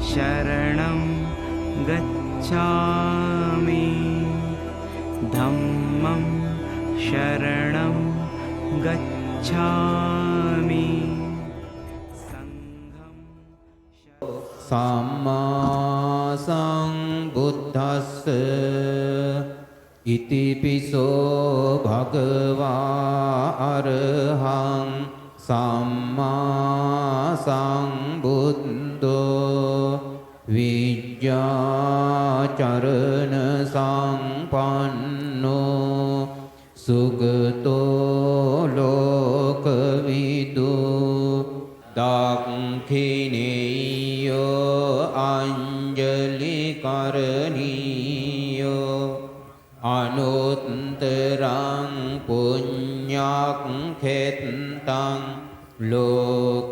शरणं गच्छामि धम्मं शरणं गच्छामि संघं සම්මා සම්බුද්දස්ස ඉතිපිසෝ භගවා අරහං සම්මා සම්බුද්ධෝ විජ්ජාචරණ සම්පන්නෝ සුගතෝ ලෝකවිදු දක්ඛිනේයෝ අංජලි කරණීයෝ අනුත්තරං පුඤ්ඤක්ඛෙත්තං ලෝකස්සාති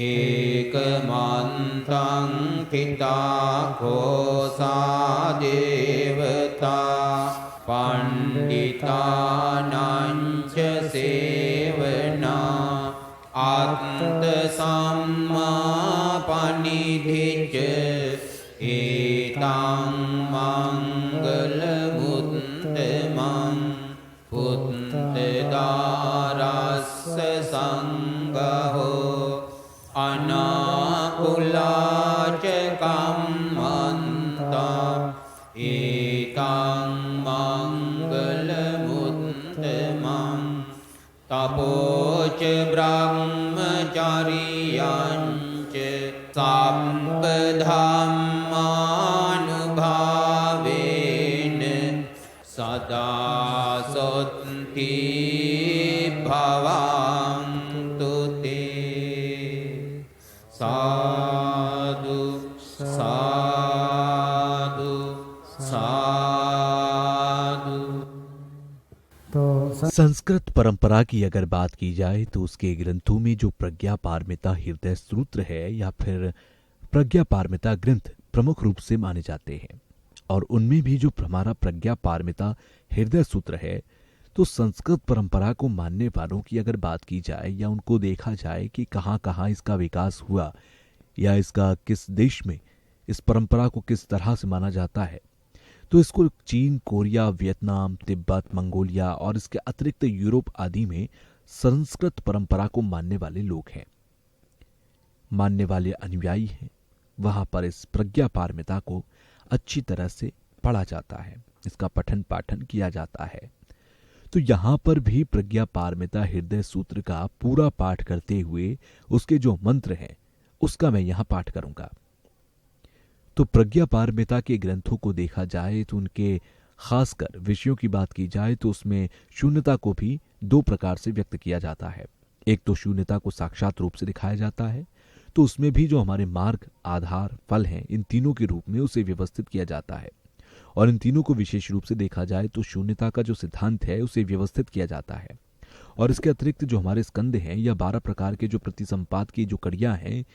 ඒකමන්තං පිතා කෝසා දේවතා පණ්ඩිතානංච සේවනා අත්ත සම්මා පනිධිච්ච ඒතං මංගල මුත්තමං පුත්තදාරස්ස සංඝෝ අනාකුලාච කම්මන්තා ඒතං මංගල මුත්තමං තපෝච බ්‍රහ්මචරියංච සම්පධම්මානුභාවේන සදා සොත්ති භවන්තු තේ साधु साधु साधु। तो संस्कृत परंपरा की अगर बात की जाए तो उसके ग्रंथों में जो प्रज्ञा पारमिता हृदय सूत्र है या फिर प्रज्ञा पारमिता ग्रंथ प्रमुख रूप से माने जाते हैं, और उनमें भी जो हमारा प्रज्ञा पारमिता हृदय सूत्र है, तो संस्कृत परंपरा को मानने वालों की अगर बात की जाए या उनको देखा जाए कि कहाँ कहाँ इसका विकास हुआ या इसका किस देश में इस परंपरा को किस तरह से माना जाता है, तो इसको चीन, कोरिया, वियतनाम, तिब्बत, मंगोलिया और इसके अतिरिक्त यूरोप आदि में संस्कृत परंपरा को मानने वाले लोग हैं, मानने वाले अनुयायी हैं। वहां पर इस प्रज्ञा पारमिता को अच्छी तरह से पढ़ा जाता है, इसका पठन पाठन किया जाता है। तो यहां पर भी प्रज्ञा पारमिता हृदय सूत्र का पूरा पाठ करते हुए उसके जो मंत्र हैं उसका मैं यहां पाठ करूंगा। तो प्रज्ञा पारमिता के ग्रंथों को देखा जाए तो उनके खासकर विषयों की बात की जाए तो उसमें शून्यता को भी दो प्रकार से व्यक्त किया जाता है। एक तो शून्यता को साक्षात रूप से दिखाया जाता है, तो उसमें भी जो हमारे मार्ग, आधार, फल हैं, इन तीनों के रूप में उसे व्यवस्थित किया जाता है। और इन तीनों को विशेष रूप से देखा जाए तो शून्यता का जो सिद्धांत है उसे व्यवस्थित किया जाता है। और इसके अतिरिक्त जो हमारे स्कंद हैं या 12 प्रकार के जो प्रतिसंपाद की जो कड़ियां हैं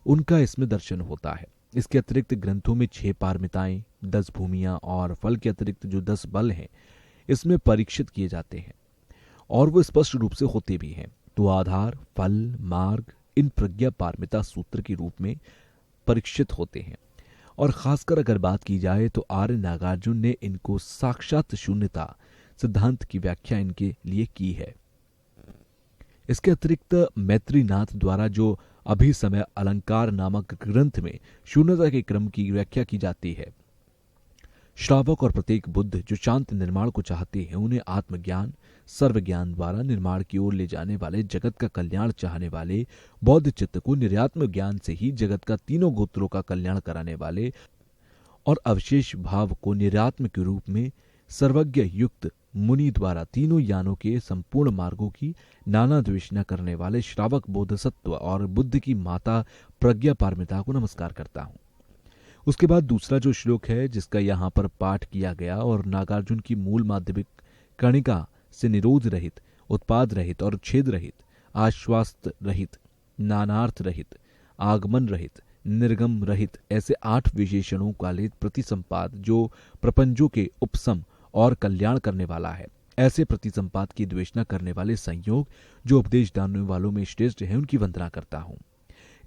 उनका इसमें दर्शन होता है। इसके अतिरिक्त ग्रंथों में 6 पारमिताएं, 10 भूमियां और फल के अतिरिक्त जो 10 बल हैं इसमें परीक्षित किए जाते हैं, और वो स्पष्ट रूप से होते भी हैं। तो आधार, फल, मार्ग इन प्रज्ञा पारमिता सूत्र के रूप में परीक्षित होते हैं। और खासकर अगर बात की जाए तो आर्य नागार्जुन ने इनको साक्षात शून्यता सिद्धांत की व्याख्या इनके लिए की है। इसके अतिरिक्त मैत्रीनाथ द्वारा जो अभिसमय अलंकार नामक ग्रंथ में शून्यता के क्रम की व्याख्या की जाती है। श्रावक और प्रत्येक बुद्ध जो शांत निर्माण को चाहते हैं उन्हें आत्मज्ञान, सर्वज्ञान द्वारा निर्माण की ओर ले जाने वाले, जगत का कल्याण चाहने वाले बौद्ध चित्त को निर्यात्म ज्ञान से ही जगत का तीनों गोत्रों का कल्याण कराने वाले और अवशेष भाव को निर्यात्म के रूप में सर्वज्ञ युक्त मुनि द्वारा तीनों यानों के संपूर्ण मार्गों की नाना द्वेषणा करने वाले श्रावक बोधसत्व और बुद्ध की माता प्रज्ञा पारमिता को नमस्कार करता हूं। उसके बाद दूसरा जो श्लोक है जिसका यहाँ पर पाठ किया गया और नागार्जुन की मूल माध्यमिक कणिका से निरोध रहित, उत्पाद रहित और छेद रहित, आश्वास्त रहित, नानार्थ रहित, आगमन रहित, निर्गम रहित ऐसे 8 विशेषणों वाले प्रतिसंपाद जो प्रपंचों के उपसम और कल्याण करने वाला है, ऐसे प्रतिसंपात की द्वेषना करने वाले संयोग जो उपदेश डालने वालों में श्रेष्ठ हैं, उनकी वंदना करता हूँ।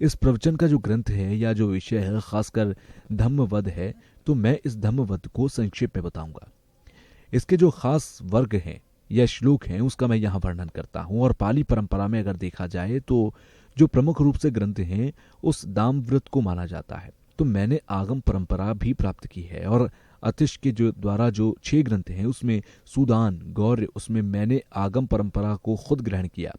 इस प्रवचन का जो ग्रंथ है या जो विषय है खासकर धम्मवद है, तो मैं इस धम्मवद को संक्षेप में बताऊंगा। इसके जो खास वर्ग हैं या श्लोक हैं उसका मैं यहाँ वर्णन करता हूँ। और पाली परंपरा में अगर देखा जाए तो जो प्रमुख रूप से ग्रंथ हैं उस दामव्रत को माना जाता है। तो मैंने आगम परंपरा भी प्राप्त की है और अतिश के जो द्वारा जो 6 ग्रंथ हैं उसमें सुदान गौर्य, उसमें मैंने आगम परंपरा को खुद ग्रहण किया।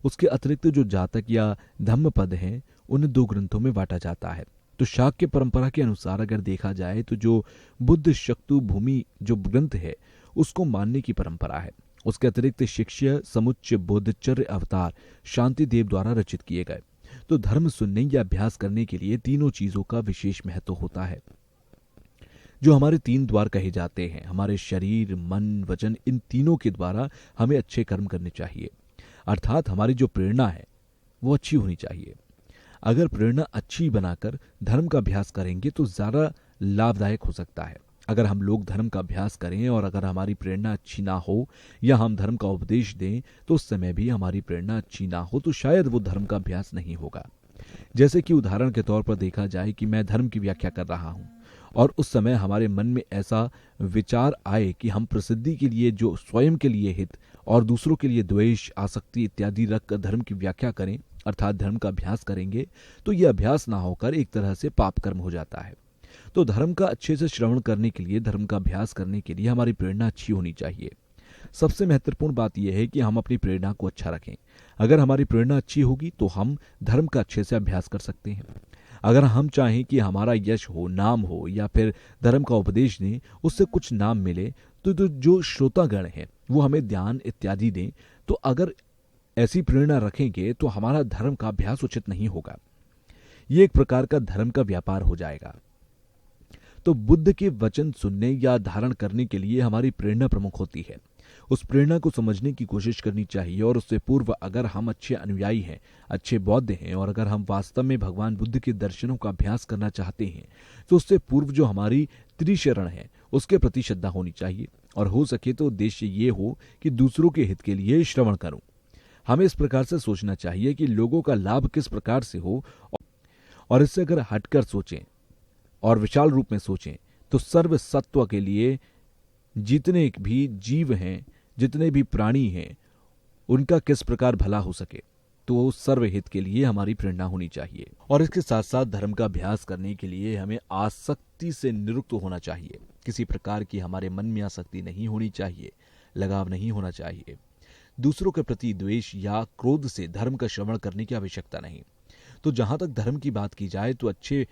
उसके अतिरिक्त जो जातक या धम्मपद हैं उन 2 ग्रंथों में बांटा जाता है। तो शाक्य परंपरा के अनुसार अगर देखा जाए तो जो बुद्ध शक्तु भूमि जो ग्रंथ है उसको मानने की परंपरा है। उसके अतिरिक्त शिष्य समुच्चय बोधचर्य अवतार शांति देव द्वारा रचित किए गए। तो धर्म सुनने या अभ्यास करने के लिए तीनों चीजों का विशेष महत्व होता है। जो हमारे 3 द्वार कहे जाते हैं, हमारे शरीर मन वचन, इन तीनों के द्वारा हमें अच्छे कर्म करने चाहिए। अर्थात हमारी जो प्रेरणा है वो अच्छी होनी चाहिए। अगर प्रेरणा अच्छी बनाकर धर्म का अभ्यास करेंगे तो ज्यादा लाभदायक हो सकता है। अगर हम लोग धर्म का अभ्यास करें और अगर हमारी प्रेरणा अच्छी ना हो या हम धर्म का उपदेश दें तो उस समय भी हमारी प्रेरणा अच्छी ना हो तो शायद वो धर्म का अभ्यास नहीं होगा। जैसे कि उदाहरण के तौर पर देखा जाए कि मैं धर्म की व्याख्या कर रहा हूं और उस समय हमारे मन में ऐसा विचार आए कि हम प्रसिद्धि के लिए जो स्वयं के लिए हित और दूसरों के लिए द्वेष आसक्ति इत्यादि रखकर धर्म की व्याख्या करें अर्थात धर्म का अभ्यास करेंगे तो यह अभ्यास ना होकर एक तरह से पाप कर्म हो जाता है। तो धर्म का अच्छे से श्रवण करने के लिए, धर्म का अभ्यास करने के लिए हमारी प्रेरणा अच्छी होनी चाहिए। सबसे महत्वपूर्ण बात यह है कि हम अपनी प्रेरणा को अच्छा रखें। अगर हमारी प्रेरणा अच्छी होगी तो हम धर्म का अच्छे से अभ्यास कर सकते हैं। अगर हम चाहें कि हमारा यश हो, नाम हो या फिर धर्म का उपदेश दें, उससे कुछ नाम मिले तो जो श्रोतागण हैं वो हमें ध्यान इत्यादि दें, तो अगर ऐसी प्रेरणा रखेंगे तो हमारा धर्म का अभ्यास उचित नहीं होगा। ये एक प्रकार का धर्म का व्यापार हो जाएगा। तो बुद्ध के वचन सुनने या धारण करने के लिए हमारी प्रेरणा प्रमुख होती है। उस प्रेरणा को समझने की कोशिश करनी चाहिए और उससे पूर्व अगर हम अच्छे अनुयायी हैं, अच्छे बौद्ध हैं और अगर हम वास्तव में भगवान बुद्ध के दर्शनों का अभ्यास करना चाहते हैं तो उससे पूर्व जो हमारी त्रिशरण है उसके प्रति श्रद्धा होनी चाहिए और हो सके तो उद्देश्य ये हो कि दूसरों के हित के लिए श्रवण करूं। हमें इस प्रकार से सोचना चाहिए कि लोगों का लाभ किस प्रकार से हो और इससे अगर हटकर सोचें और विशाल रूप में सोचें तो सर्व सत्व के लिए जितने भी जीव हैं, जितने भी प्राणी हैं, उनका किस प्रकार भला हो सके, तो सर्वहित के लिए हमारी प्रेरणा होनी चाहिए। और इसके साथ साथ धर्म का अभ्यास करने के लिए हमें आसक्ति से निरुक्त होना चाहिए। किसी प्रकार की हमारे मन में आसक्ति नहीं होनी चाहिए, लगाव नहीं होना चाहिए। दूसरों के प्रति द्वेष या क्रोध से धर्म का श्रवण करने की आवश्यकता नहीं। तो जहां तक धर्म की बात की जाए तो अच्छे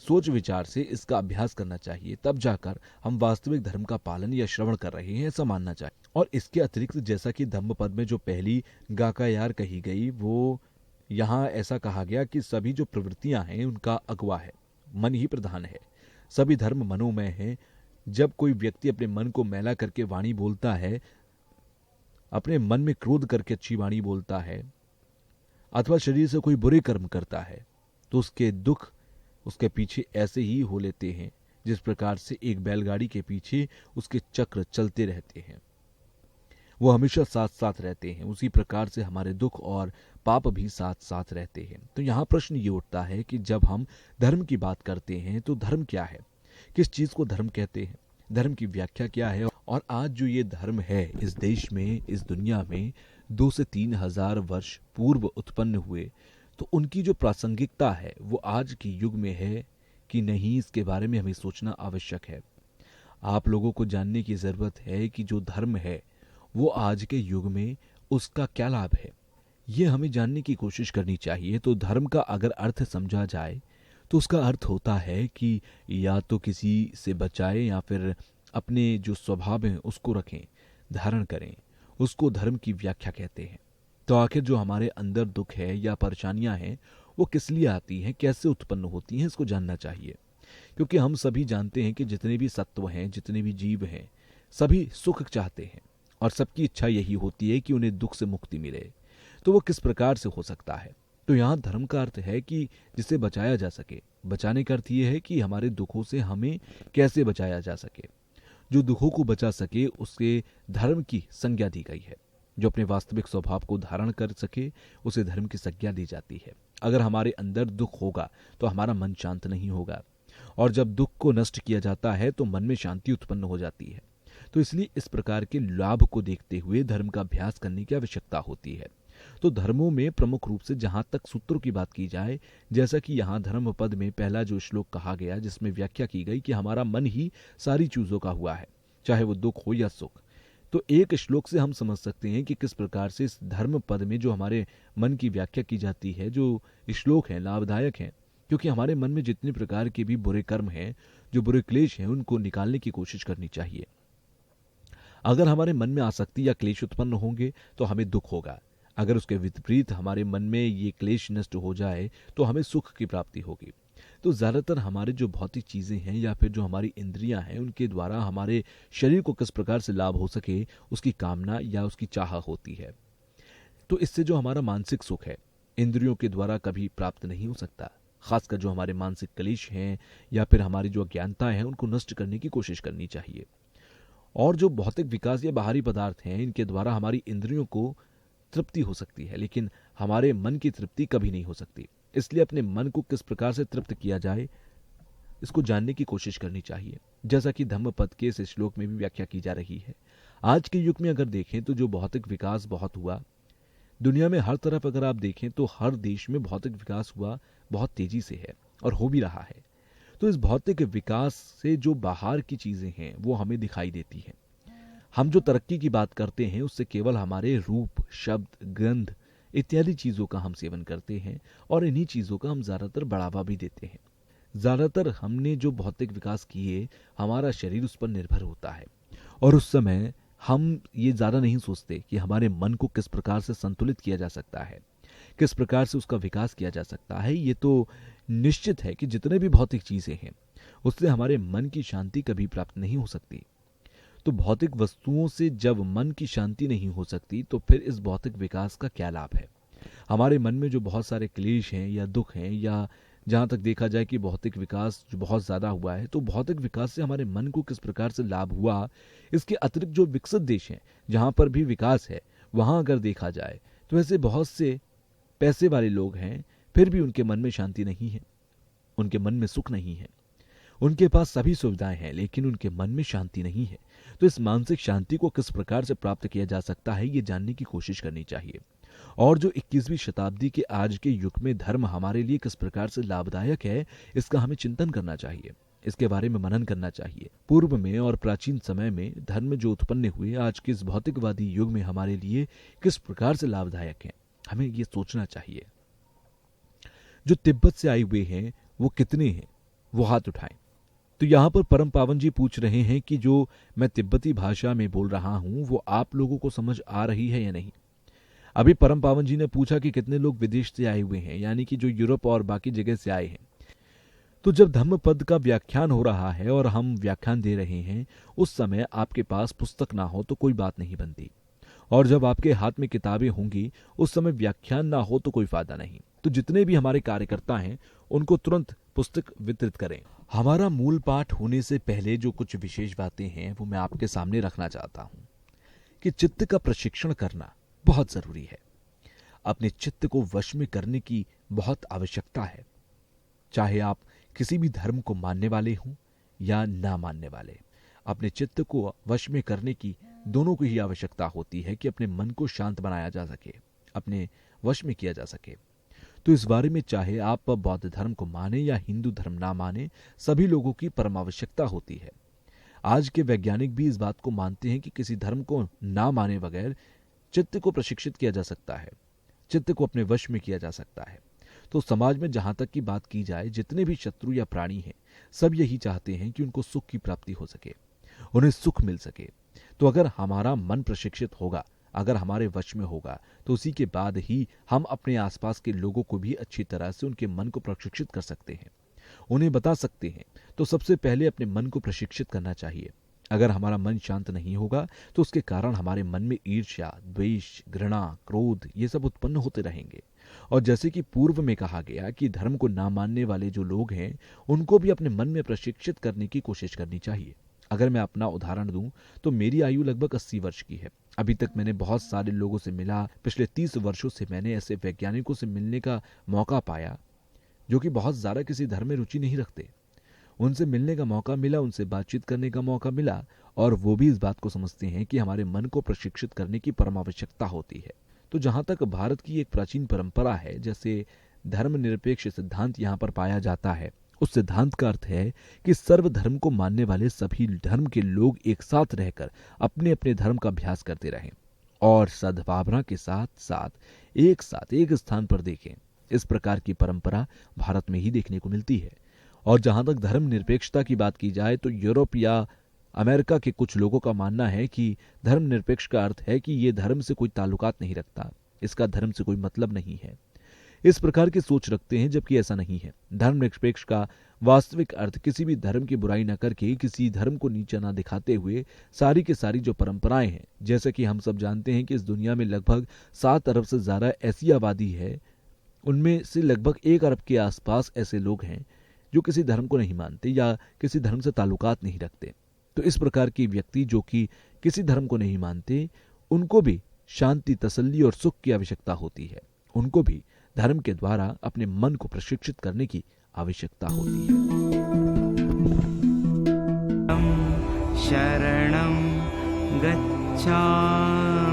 सोच विचार से इसका अभ्यास करना चाहिए, तब जाकर हम वास्तविक धर्म का पालन या श्रवण कर रहे हैं ऐसा मानना चाहिए। और इसके अतिरिक्त जैसा कि धम्मपद में जो पहली गाकायार कही गई, वो यहाँ ऐसा कहा गया कि सभी जो प्रवृत्तियां हैं उनका अगुवा है, मन ही प्रधान है। सभी धर्म मनोमय है। जब कोई व्यक्ति अपने मन को मैला करके वाणी बोलता है, अपने मन में क्रोध करके अच्छी वाणी बोलता है अथवा शरीर से कोई बुरे कर्म करता है, तो उसके दुख उसके पीछे ऐसे ही हो लेते हैं जिस प्रकार से एक बैलगाड़ी के पीछे उसके चक्र चलते रहते हैं, वो हमेशा साथ साथ रहते हैं। उसी प्रकार से हमारे दुख और पाप भी साथ साथ रहते हैं। तो यहाँ प्रश्न ये उठता है कि जब हम धर्म की बात करते हैं तो धर्म क्या है, किस चीज को धर्म कहते हैं, धर्म की व्याख्या क्या है। और आज जो ये धर्म है इस देश में, इस दुनिया में 2 से 3 हजार वर्ष पूर्व उत्पन्न हुए, तो उनकी जो प्रासंगिकता है वो आज के युग में है कि नहीं, इसके बारे में हमें सोचना आवश्यक है। आप लोगों को जानने की जरूरत है कि जो धर्म है वो आज के युग में उसका क्या लाभ है, ये हमें जानने की कोशिश करनी चाहिए। तो धर्म का अगर अर्थ समझा जाए तो उसका अर्थ होता है कि या तो किसी से बचाए या फिर अपने जो स्वभाव है उसको रखें, धारण करें, उसको धर्म की व्याख्या कहते हैं। तो आखिर जो हमारे अंदर दुख है या परेशानियां हैं वो किस लिए आती हैं, कैसे उत्पन्न होती हैं, इसको जानना चाहिए। क्योंकि हम सभी जानते हैं कि जितने भी सत्व हैं, जितने भी जीव हैं, सभी सुख चाहते हैं और सबकी इच्छा यही होती है कि उन्हें दुख से मुक्ति मिले। तो वो किस प्रकार से हो सकता है। तो यहाँ धर्म का अर्थ है कि जिसे बचाया जा सके। बचाने का अर्थ ये है कि हमारे दुखों से हमें कैसे बचाया जा सके। जो दुखों को बचा सके उसके धर्म की संज्ञा दी गई है। जो अपने वास्तविक स्वभाव को धारण कर सके उसे धर्म की संज्ञा दी जाती है। अगर हमारे अंदर दुख होगा तो हमारा मन शांत नहीं होगा, और जब दुख को नष्ट किया जाता है तो मन में शांति उत्पन्न हो जाती है। तो इसलिए इस प्रकार के लाभ को देखते हुए धर्म का अभ्यास करने की आवश्यकता होती है। तो धर्मों में प्रमुख रूप से जहां तक सूत्रों की बात की जाए, जैसा कि यहाँ धर्म पद में पहला जो श्लोक कहा गया जिसमें व्याख्या की गई कि हमारा मन ही सारी चीजों का हुआ है, चाहे वो दुख हो या सुख। तो एक श्लोक से हम समझ सकते हैं कि किस प्रकार से इस धर्म पद में जो हमारे मन की व्याख्या की जाती है, जो श्लोक है लाभदायक है, क्योंकि हमारे मन में जितने प्रकार के भी बुरे कर्म हैं, जो बुरे क्लेश हैं, उनको निकालने की कोशिश करनी चाहिए। अगर हमारे मन में आसक्ति या क्लेश उत्पन्न होंगे तो हमें दुख होगा। अगर उसके विपरीत हमारे मन में ये क्लेश नष्ट हो जाए तो हमें सुख की प्राप्ति होगी। तो ज्यादातर हमारे जो भौतिक चीजें हैं या फिर जो हमारी इंद्रियां हैं, उनके द्वारा हमारे शरीर को किस प्रकार से लाभ हो सके उसकी कामना या उसकी चाह होती है। तो इससे जो हमारा मानसिक सुख है इंद्रियों के द्वारा कभी प्राप्त नहीं हो सकता। खासकर जो हमारे मानसिक क्लेश हैं या फिर हमारी जो अज्ञानता है उनको नष्ट करने की कोशिश करनी चाहिए। और जो भौतिक विकास या बाहरी पदार्थ हैं, इनके द्वारा हमारी इंद्रियों को तृप्ति हो सकती है, लेकिन हमारे मन की तृप्ति कभी नहीं हो सकती। इसलिए अपने मन को किस प्रकार से तृप्त किया जाए इसको जानने की कोशिश करनी चाहिए, जैसा कि धम्मपद के इस श्लोक में भी व्याख्या की जा रही है। आज के युग में अगर देखें तो जो भौतिक विकास बहुत हुआ दुनिया में, हर तरफ अगर आप देखें तो हर देश में भौतिक विकास हुआ बहुत तेजी से है और हो भी रहा है। तो इस भौतिक विकास से जो बाहर की चीजें हैं वो हमें दिखाई देती हैं। हम जो तरक्की की बात करते हैं उससे केवल हमारे रूप, शब्द, गंध इत्यादि चीजों का हम सेवन करते हैं और इन्हीं चीजों का हम ज्यादातर बढ़ावा भी देते हैं। ज्यादातर हमने जो भौतिक विकास किए हमारा शरीर उस पर निर्भर होता है, और उस समय हम ये ज्यादा नहीं सोचते कि हमारे मन को किस प्रकार से संतुलित किया जा सकता है, किस प्रकार से उसका विकास किया जा सकता है। ये तो निश्चित है कि जितने भी भौतिक चीजें हैं उससे हमारे मन की शांति कभी प्राप्त नहीं हो सकती। तो भौतिक वस्तुओं से जब मन की शांति नहीं हो सकती तो फिर इस भौतिक विकास का क्या लाभ है। हमारे मन में जो बहुत सारे क्लेश हैं या दुख हैं, या जहां तक देखा जाए कि भौतिक विकास जो बहुत ज्यादा हुआ है, तो भौतिक विकास से हमारे मन को किस प्रकार से लाभ हुआ। इसके अतिरिक्त जो विकसित देश हैं जहां पर भी विकास है, वहां अगर देखा जाए तो ऐसे बहुत से पैसे वाले लोग हैं, फिर भी उनके मन में शांति नहीं है, उनके मन में सुख नहीं है। उनके पास सभी सुविधाएं हैं लेकिन उनके मन में शांति नहीं है। तो इस मानसिक शांति को किस प्रकार से प्राप्त किया जा सकता है ये जानने की कोशिश करनी चाहिए। और जो 21वीं शताब्दी के आज के युग में धर्म हमारे लिए किस प्रकार से लाभदायक है इसका हमें चिंतन करना चाहिए, इसके बारे में मनन करना चाहिए। पूर्व में और प्राचीन समय में धर्म जो उत्पन्न हुए आज के इस भौतिकवादी युग में हमारे लिए किस प्रकार से लाभदायक है, हमें ये सोचना चाहिए। जो तिब्बत से आए हुए हैं वो कितने हैं, वो हाथ उठाएं। तो यहां पर परम पावन जी पूछ रहे हैं कि जो मैं तिब्बती भाषा में बोल रहा हूं वो आप लोगों को समझ आ रही है या नहीं। अभी परम पावन जी ने पूछा कि कितने लोग विदेश से आए हुए हैं, यानी कि जो यूरोप और बाकी जगह से आए हैं। तो जब धम्म पद का व्याख्यान हो रहा है और हम व्याख्यान दे रहे हैं, उस समय आपके पास पुस्तक ना हो तो कोई बात नहीं बनती, और जब आपके हाथ में किताबें होंगी उस समय व्याख्यान ना हो तो कोई फायदा नहीं। तो जितने भी हमारे कार्यकर्ता हैं उनको तुरंत पुस्तक वितरित करें। हमारा मूल पाठ होने से पहले जो कुछ विशेष बातें हैं वो मैं आपके सामने रखना चाहता हूं कि चित्त का प्रशिक्षण करना बहुत जरूरी है। अपने चित्त को वश में करने की बहुत आवश्यकता है। चाहे आप किसी भी धर्म को मानने वाले हों या ना मानने वाले, अपने चित्त को वश में करने की दोनों को ही आवश्यकता होती है कि अपने मन को शांत बनाया जा सके, अपने वश में किया जा सके। तो इस बारे में चाहे आप बौद्ध धर्म को माने या हिंदू धर्म ना माने, सभी लोगों की परम आवश्यकता होती है। आज के वैज्ञानिक भी इस बात को मानते हैं कि किसी धर्म को ना माने बगैर चित्त को प्रशिक्षित किया जा सकता है, चित्त को अपने वश में किया जा सकता है। तो समाज में जहां तक की बात की जाए, जितने भी शत्रु या प्राणी हैं सब यही चाहते हैं कि उनको सुख की प्राप्ति हो सके, उन्हें सुख मिल सके। तो अगर हमारा मन प्रशिक्षित होगा, अगर हमारे वश में होगा, तो उसी के बाद ही हम अपने आसपास के लोगों को भी अच्छी तरह से उनके मन को प्रशिक्षित कर सकते हैं, उन्हें बता सकते हैं। तो सबसे पहले अपने मन को प्रशिक्षित करना चाहिए। अगर हमारा मन शांत नहीं होगा तो उसके कारण हमारे मन में ईर्ष्या, द्वेष, घृणा, क्रोध ये सब उत्पन्न होते रहेंगे। और जैसे कि पूर्व में कहा गया कि धर्म को ना मानने वाले जो लोग हैं उनको भी अपने मन में प्रशिक्षित करने की कोशिश करनी चाहिए। अगर मैं अपना उदाहरण दूं तो मेरी आयु लगभग 80 वर्ष की है। अभी तक मैंने बहुत सारे लोगों से मिला। पिछले 30 वर्षों से मैंने ऐसे वैज्ञानिकों से मिलने का मौका पाया जो कि बहुत ज़्यादा किसी धर्म में रुचि नहीं रखते। उनसे मिलने का मौका मिला, उनसे बातचीत करने का मौका मिला, और वो भी इस बात को समझते हैं कि हमारे मन को प्रशिक्षित करने की परम आवश्यकता होती है। तो जहाँ तक भारत की एक प्राचीन परंपरा है, जैसे धर्मनिरपेक्ष सिद्धांत यहाँ पर पाया जाता है, उस सिद्धांत का अर्थ है कि सर्वधर्म को मानने वाले सभी धर्म के लोग एक साथ रहकर अपने अपने धर्म का अभ्यास करते रहें और सद्भावना के साथ साथ एक स्थान पर देखें। इस प्रकार की परंपरा भारत में ही देखने को मिलती है। और जहां तक धर्म निरपेक्षता की बात की जाए तो यूरोप या अमेरिका के कुछ लोगों का मानना है कि धर्म निरपेक्ष का अर्थ है कि ये धर्म से कोई ताल्लुकात नहीं रखता, इसका धर्म से कोई मतलब नहीं है। इस प्रकार की सोच रखते हैं, जबकि ऐसा नहीं है। धर्म निरपेक्ष का वास्तविक अर्थ किसी भी धर्म की बुराई न करके, किसी धर्म को नीचा न दिखाते हुए सारी की सारी जो परंपराएं हैं, जैसे कि हम सब जानते हैं कि इस दुनिया में लगभग 7 अरब से ज्यादा ऐसी आबादी है, उनमें से लगभग 1 अरब के आसपास ऐसे लोग हैं जो किसी धर्म को नहीं मानते या किसी धर्म से ताल्लुकात नहीं रखते। तो इस प्रकार के व्यक्ति जो कि किसी धर्म को नहीं मानते, उनको भी शांति, तसल्ली और सुख की आवश्यकता होती है। उनको भी धर्म के द्वारा अपने मन को प्रशिक्षित करने की आवश्यकता होती है। शरणं गच्छामि।